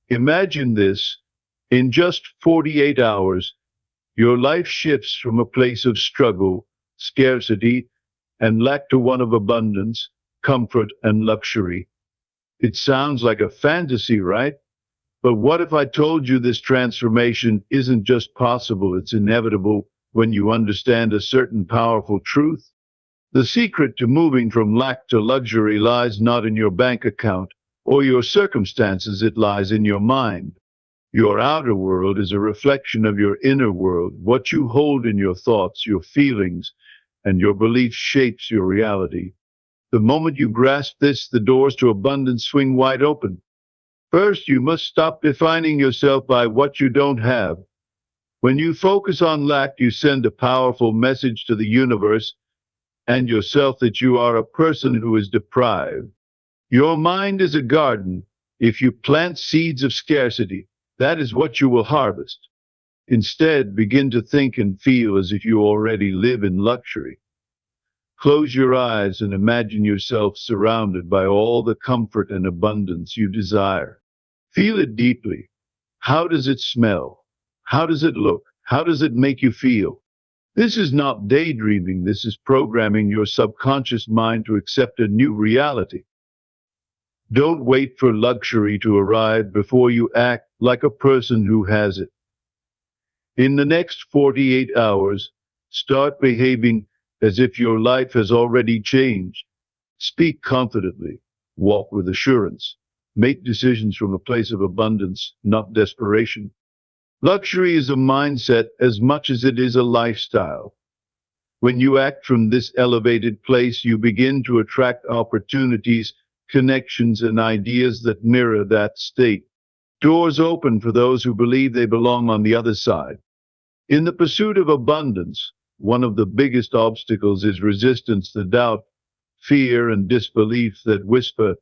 Imagine this. In just 48 hours, your life shifts from a place of struggle, scarcity, and lack to one of abundance, comfort, and luxury. It sounds like a fantasy, right? But what if I told you this transformation isn't just possible, it's inevitable when you understand a certain powerful truth? The secret to moving from lack to luxury lies not in your bank account or your circumstances, it lies in your mind. Your outer world is a reflection of your inner world. What you hold in your thoughts, your feelings, and your beliefs shapes your reality. The moment you grasp this, the doors to abundance swing wide open. First, you must stop defining yourself by what you don't have. When you focus on lack, you send a powerful message to the universe and yourself that you are a person who is deprived. Your mind is a garden. If you plant seeds of scarcity, that is what you will harvest. Instead, begin to think and feel as if you already live in luxury. Close your eyes and imagine yourself surrounded by all the comfort and abundance you desire. Feel it deeply. How does it smell? How does it look? How does it make you feel? This is not daydreaming. This is programming your subconscious mind to accept a new reality. Don't wait for luxury to arrive before you act like a person who has it. In the next 48 hours, start behaving as if your life has already changed. Speak confidently. Walk with assurance. Make decisions from a place of abundance, not desperation. Luxury is a mindset as much as it is a lifestyle. When you act from this elevated place, you begin to attract opportunities, connections, and ideas that mirror that state. Doors open for those who believe they belong on the other side. In the pursuit of abundance, one of the biggest obstacles is resistance to doubt, fear, and disbelief that whisper,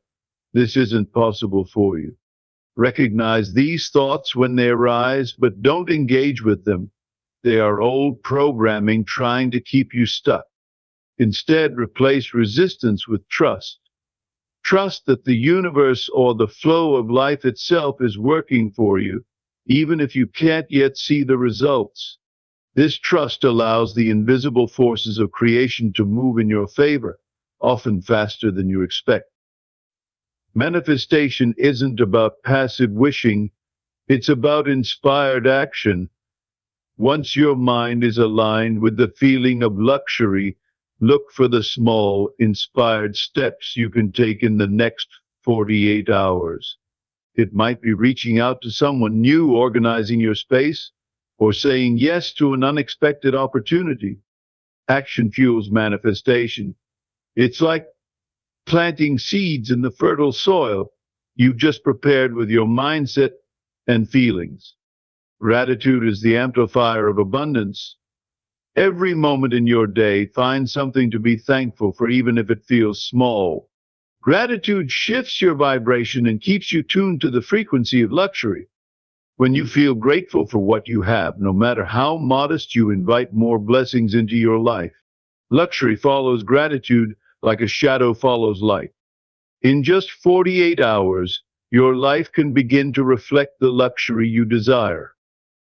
"This isn't possible for you." Recognize these thoughts when they arise, but don't engage with them. They are old programming trying to keep you stuck. Instead, replace resistance with trust. Trust that the universe or the flow of life itself is working for you, even if you can't yet see the results. This trust allows the invisible forces of creation to move in your favor, often faster than you expect. Manifestation isn't about passive wishing, it's about inspired action. Once your mind is aligned with the feeling of luxury, look for the small, inspired steps you can take in the next 48 hours. It might be reaching out to someone new, organizing your space, or saying yes to an unexpected opportunity. Action fuels manifestation. It's like planting seeds in the fertile soil you've just prepared with your mindset and feelings. Gratitude is the amplifier of abundance. Every moment in your day, find something to be thankful for, even if it feels small. Gratitude shifts your vibration and keeps you tuned to the frequency of luxury. When you feel grateful for what you have, no matter how modest, you invite more blessings into your life. Luxury follows gratitude like a shadow follows light. In just 48 hours, your life can begin to reflect the luxury you desire.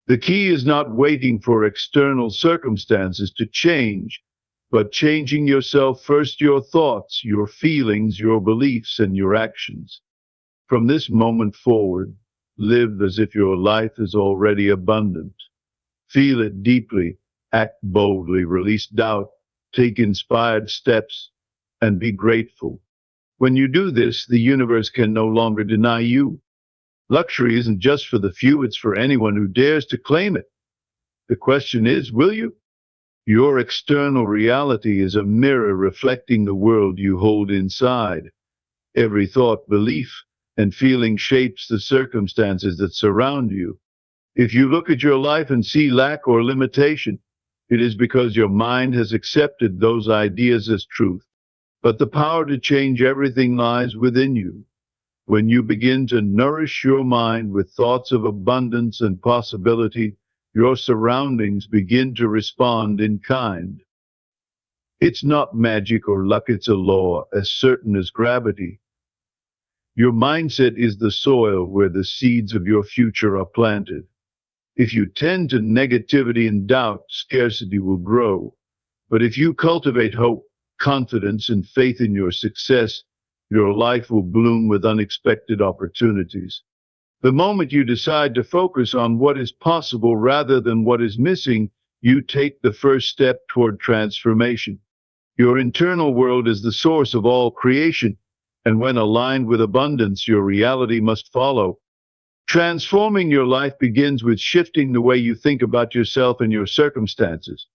The key is not waiting for external circumstances to change, but changing yourself first, your thoughts, your feelings, your beliefs, and your actions. From this moment forward, live as if your life is already abundant. Feel it deeply, act boldly, release doubt, take inspired steps, and be grateful. When you do this, the universe can no longer deny you. Luxury isn't just for the few, it's for anyone who dares to claim it. The question is, will you? Your external reality is a mirror reflecting the world you hold inside. Every thought, belief, and feeling shapes the circumstances that surround you. If you look at your life and see lack or limitation, it is because your mind has accepted those ideas as truth. But the power to change everything lies within you. When you begin to nourish your mind with thoughts of abundance and possibility, your surroundings begin to respond in kind. It's not magic or luck, it's a law as certain as gravity. Your mindset is the soil where the seeds of your future are planted. If you tend to negativity and doubt, scarcity will grow. But if you cultivate hope, confidence, and faith in your success, your life will bloom with unexpected opportunities. The moment you decide to focus on what is possible rather than what is missing, you take the first step toward transformation. Your internal world is the source of all creation, and when aligned with abundance, your reality must follow. Transforming your life begins with shifting the way you think about yourself and your circumstances.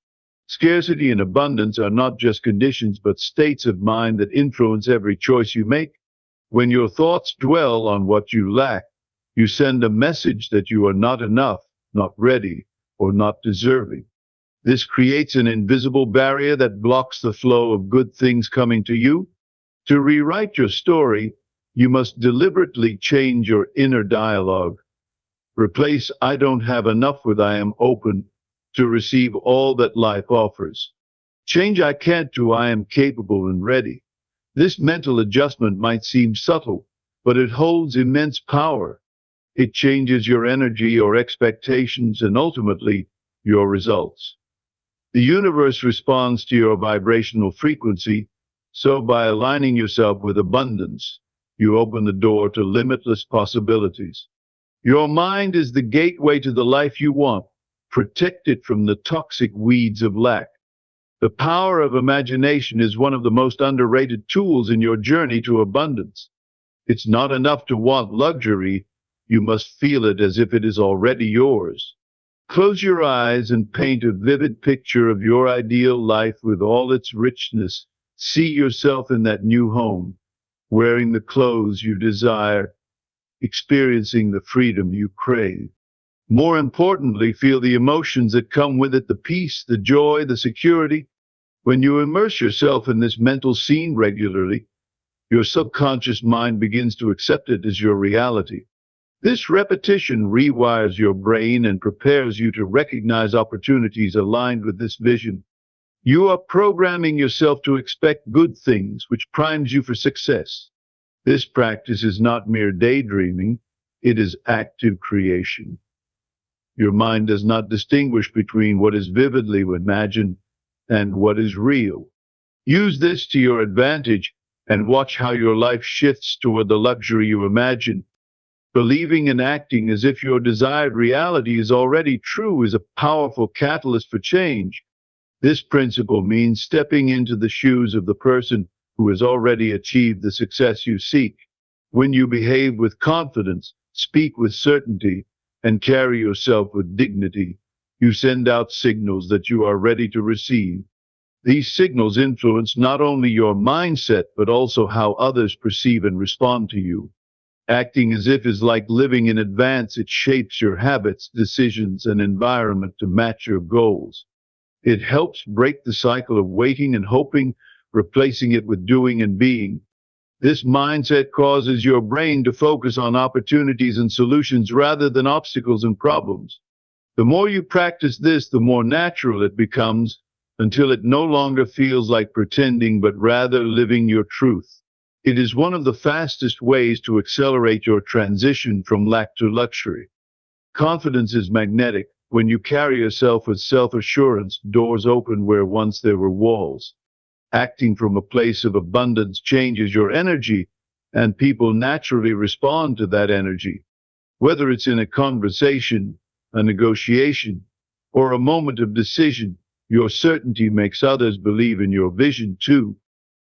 Scarcity and abundance are not just conditions, but states of mind that influence every choice you make. When your thoughts dwell on what you lack, you send a message that you are not enough, not ready, or not deserving. This creates an invisible barrier that blocks the flow of good things coming to you. To rewrite your story, you must deliberately change your inner dialogue. Replace "I don't have enough" with "I am open to receive all that life offers." Change "I can't" to "I am capable and ready." This mental adjustment might seem subtle, but it holds immense power. It changes your energy, your expectations, and ultimately, your results. The universe responds to your vibrational frequency, so by aligning yourself with abundance, you open the door to limitless possibilities. Your mind is the gateway to the life you want. Protect it from the toxic weeds of lack. The power of imagination is one of the most underrated tools in your journey to abundance. It's not enough to want luxury, you must feel it as if it is already yours. Close your eyes and paint a vivid picture of your ideal life with all its richness. See yourself in that new home, wearing the clothes you desire, experiencing the freedom you crave. More importantly, feel the emotions that come with it, the peace, the joy, the security. When you immerse yourself in this mental scene regularly, your subconscious mind begins to accept it as your reality. This repetition rewires your brain and prepares you to recognize opportunities aligned with this vision. You are programming yourself to expect good things, which primes you for success. This practice is not mere daydreaming, it is active creation. Your mind does not distinguish between what is vividly imagined and what is real. Use this to your advantage and watch how your life shifts toward the luxury you imagine. Believing and acting as if your desired reality is already true is a powerful catalyst for change. This principle means stepping into the shoes of the person who has already achieved the success you seek. When you behave with confidence, speak with certainty, and carry yourself with dignity, you send out signals that you are ready to receive. These signals influence not only your mindset, but also how others perceive and respond to you. Acting as if is like living in advance. It shapes your habits, decisions, and environment to match your goals. It helps break the cycle of waiting and hoping, replacing it with doing and being. This mindset causes your brain to focus on opportunities and solutions rather than obstacles and problems. The more you practice this, the more natural it becomes, until it no longer feels like pretending, but rather living your truth. It is one of the fastest ways to accelerate your transition from lack to luxury. Confidence is magnetic. When you carry yourself with self-assurance, doors open where once there were walls. Acting from a place of abundance changes your energy, and people naturally respond to that energy. Whether it's in a conversation, a negotiation, or a moment of decision, your certainty makes others believe in your vision too.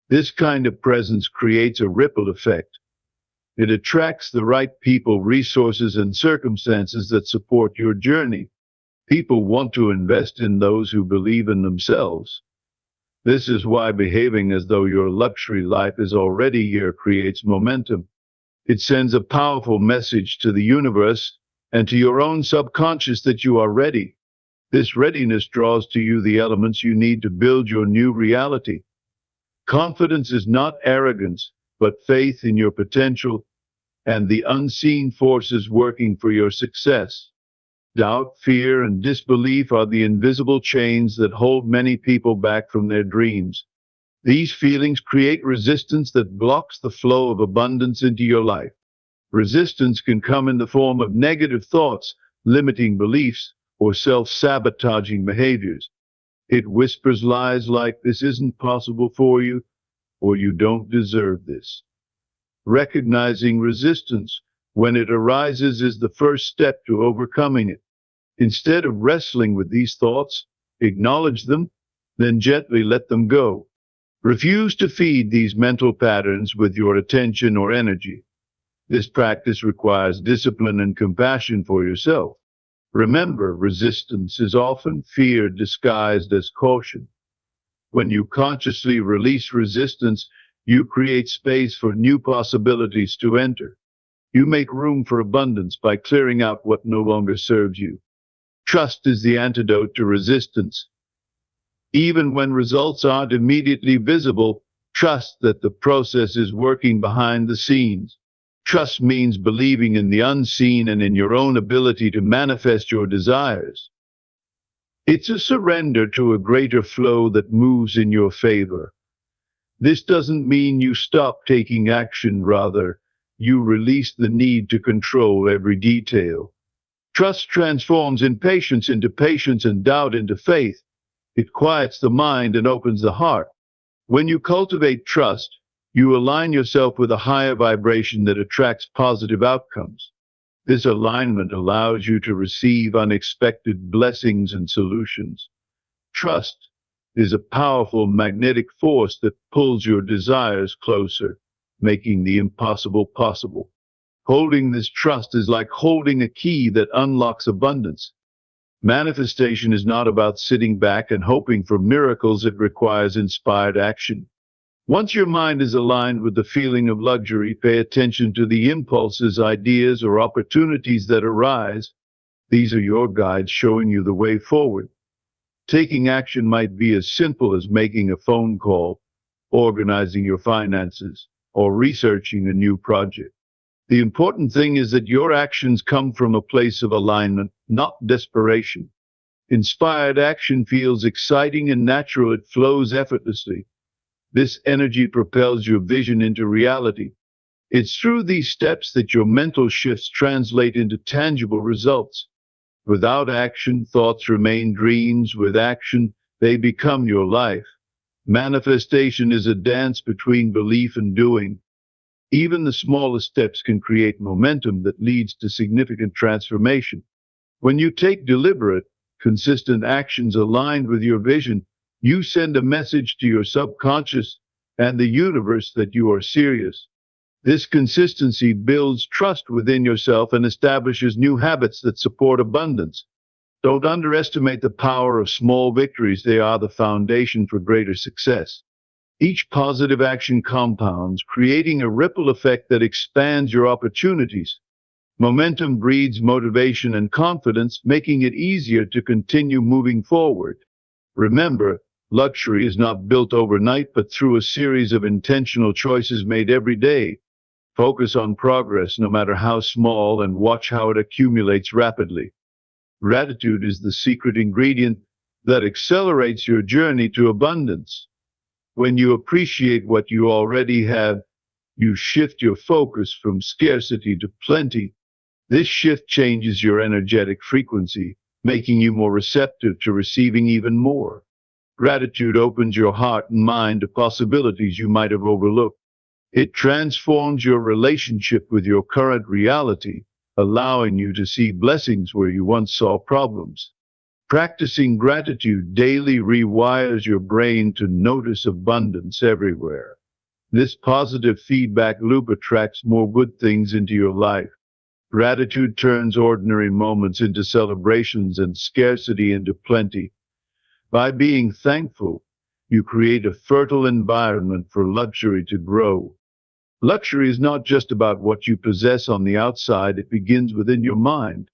This kind of presence creates a ripple effect. It attracts the right people, resources, and circumstances that support your journey. People want to invest in those who believe in themselves. This is why behaving as though your luxury life is already here creates momentum. It sends a powerful message to the universe and to your own subconscious that you are ready. This readiness draws to you the elements you need to build your new reality. Confidence is not arrogance, but faith in your potential and the unseen forces working for your success. Doubt, fear, and disbelief are the invisible chains that hold many people back from their dreams. These feelings create resistance that blocks the flow of abundance into your life. Resistance can come in the form of negative thoughts, limiting beliefs, or self-sabotaging behaviors. It whispers lies like this isn't possible for you, or you don't deserve this. Recognizing resistance when it arises is the first step to overcoming it. Instead of wrestling with these thoughts, acknowledge them, then gently let them go. Refuse to feed these mental patterns with your attention or energy. This practice requires discipline and compassion for yourself. Remember, resistance is often fear disguised as caution. When you consciously release resistance, you create space for new possibilities to enter. You make room for abundance by clearing out what no longer serves you. Trust is the antidote to resistance. Even when results aren't immediately visible, trust that the process is working behind the scenes. Trust means believing in the unseen and in your own ability to manifest your desires. It's a surrender to a greater flow that moves in your favor. This doesn't mean you stop taking action, rather, you release the need to control every detail. Trust transforms impatience into patience and doubt into faith. It quiets the mind and opens the heart. When you cultivate trust, you align yourself with a higher vibration that attracts positive outcomes. This alignment allows you to receive unexpected blessings and solutions. Trust is a powerful magnetic force that pulls your desires closer, making the impossible possible. Holding this trust is like holding a key that unlocks abundance. Manifestation is not about sitting back and hoping for miracles. It requires inspired action. Once your mind is aligned with the feeling of luxury, pay attention to the impulses, ideas, or opportunities that arise. These are your guides showing you the way forward. Taking action might be as simple as making a phone call, organizing your finances, or researching a new project. The important thing is that your actions come from a place of alignment, not desperation. Inspired action feels exciting and natural. It flows effortlessly. This energy propels your vision into reality. It's through these steps that your mental shifts translate into tangible results. Without action, thoughts remain dreams. With action, they become your life. Manifestation is a dance between belief and doing. Even the smallest steps can create momentum that leads to significant transformation. When you take deliberate, consistent actions aligned with your vision, you send a message to your subconscious and the universe that you are serious. This consistency builds trust within yourself and establishes new habits that support abundance. Don't underestimate the power of small victories. They are the foundation for greater success. Each positive action compounds, creating a ripple effect that expands your opportunities. Momentum breeds motivation and confidence, making it easier to continue moving forward. Remember, luxury is not built overnight, but through a series of intentional choices made every day. Focus on progress, no matter how small, and watch how it accumulates rapidly. Gratitude is the secret ingredient that accelerates your journey to abundance. When you appreciate what you already have, you shift your focus from scarcity to plenty. This shift changes your energetic frequency, making you more receptive to receiving even more. Gratitude opens your heart and mind to possibilities you might have overlooked. It transforms your relationship with your current reality, allowing you to see blessings where you once saw problems. Practicing gratitude daily rewires your brain to notice abundance everywhere. This positive feedback loop attracts more good things into your life. Gratitude turns ordinary moments into celebrations and scarcity into plenty. By being thankful, you create a fertile environment for luxury to grow. Luxury is not just about what you possess on the outside, it begins within your mind.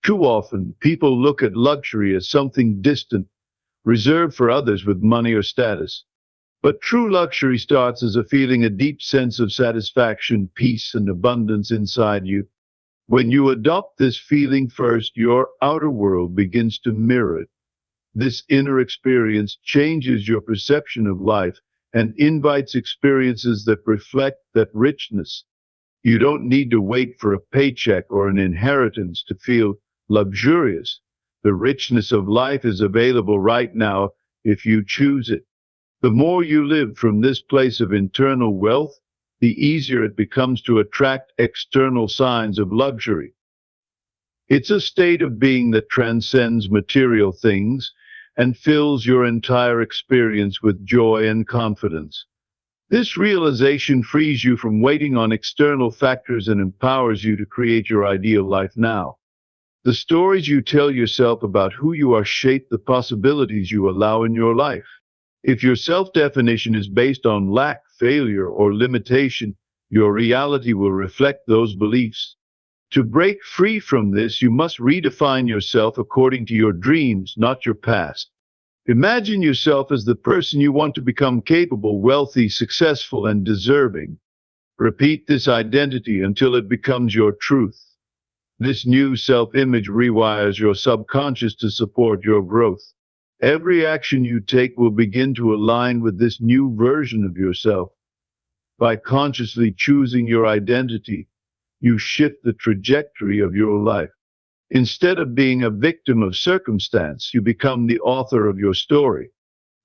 Too often, people look at luxury as something distant, reserved for others with money or status. But true luxury starts as a feeling, a deep sense of satisfaction, peace, and abundance inside you. When you adopt this feeling first, your outer world begins to mirror it. This inner experience changes your perception of life, and invites experiences that reflect that richness. You don't need to wait for a paycheck or an inheritance to feel luxurious. The richness of life is available right now if you choose it. The more you live from this place of internal wealth, the easier it becomes to attract external signs of luxury. It's a state of being that transcends material things and fills your entire experience with joy and confidence. This realization frees you from waiting on external factors and empowers you to create your ideal life now. The stories you tell yourself about who you are shape the possibilities you allow in your life. If your self-definition is based on lack, failure, or limitation, your reality will reflect those beliefs. To break free from this, you must redefine yourself according to your dreams, not your past. Imagine yourself as the person you want to become: capable, wealthy, successful, and deserving. Repeat this identity until it becomes your truth. This new self-image rewires your subconscious to support your growth. Every action you take will begin to align with this new version of yourself. By consciously choosing your identity, you shift the trajectory of your life. Instead of being a victim of circumstance, you become the author of your story.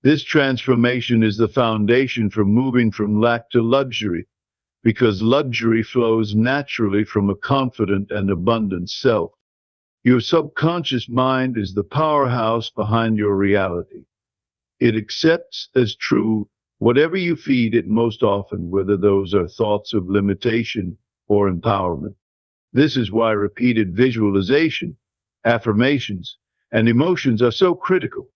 This transformation is the foundation for moving from lack to luxury, because luxury flows naturally from a confident and abundant self. Your subconscious mind is the powerhouse behind your reality. It accepts as true whatever you feed it, most often, whether those are thoughts of limitation or empowerment. This is why repeated visualization, affirmations, and emotions are so critical.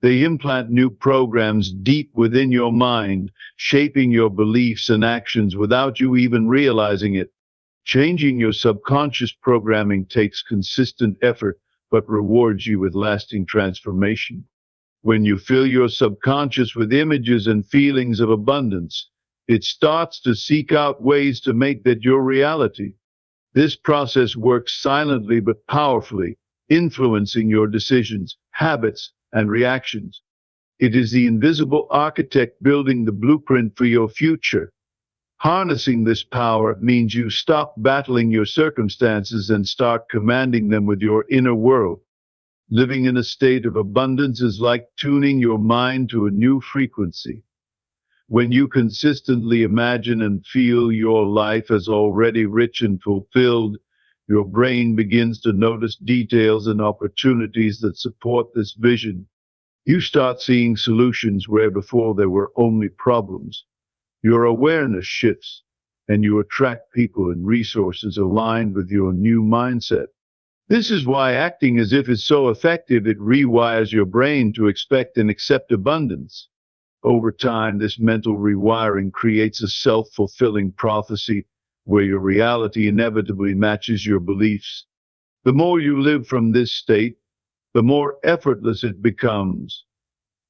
They implant new programs deep within your mind, shaping your beliefs and actions without you even realizing it. Changing your subconscious programming takes consistent effort, but rewards you with lasting transformation. When you fill your subconscious with images and feelings of abundance, it starts to seek out ways to make that your reality. This process works silently but powerfully, influencing your decisions, habits, and reactions. It is the invisible architect building the blueprint for your future. Harnessing this power means you stop battling your circumstances and start commanding them with your inner world. Living in a state of abundance is like tuning your mind to a new frequency. When you consistently imagine and feel your life as already rich and fulfilled, your brain begins to notice details and opportunities that support this vision. You start seeing solutions where before there were only problems. Your awareness shifts, and you attract people and resources aligned with your new mindset. This is why acting as if it's so effective. It rewires your brain to expect and accept abundance. Over time, this mental rewiring creates a self-fulfilling prophecy where your reality inevitably matches your beliefs. The more you live from this state, the more effortless it becomes.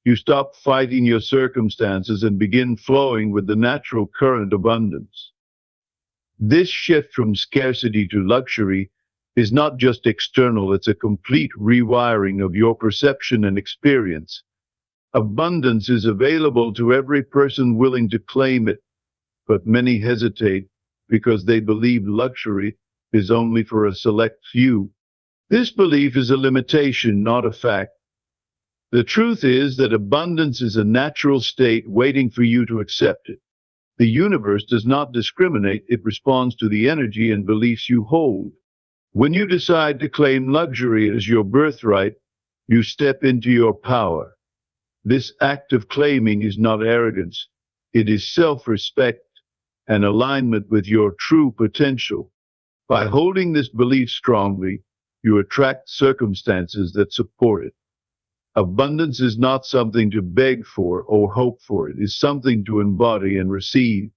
You stop fighting your circumstances and begin flowing with the natural current of abundance. This shift from scarcity to luxury is not just external, it's a complete rewiring of your perception and experience. Abundance is available to every person willing to claim it, but many hesitate because they believe luxury is only for a select few. This belief is a limitation, not a fact. The truth is that abundance is a natural state waiting for you to accept it. The universe does not discriminate, it responds to the energy and beliefs you hold. When you decide to claim luxury as your birthright, you step into your power. This act of claiming is not arrogance, it is self-respect and alignment with your true potential. By holding this belief strongly, you attract circumstances that support it. Abundance is not something to beg for or hope for, it is something to embody and receive.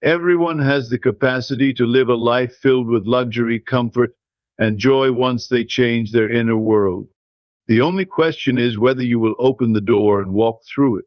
Everyone has the capacity to live a life filled with luxury, comfort, and joy once they change their inner world. The only question is whether you will open the door and walk through it.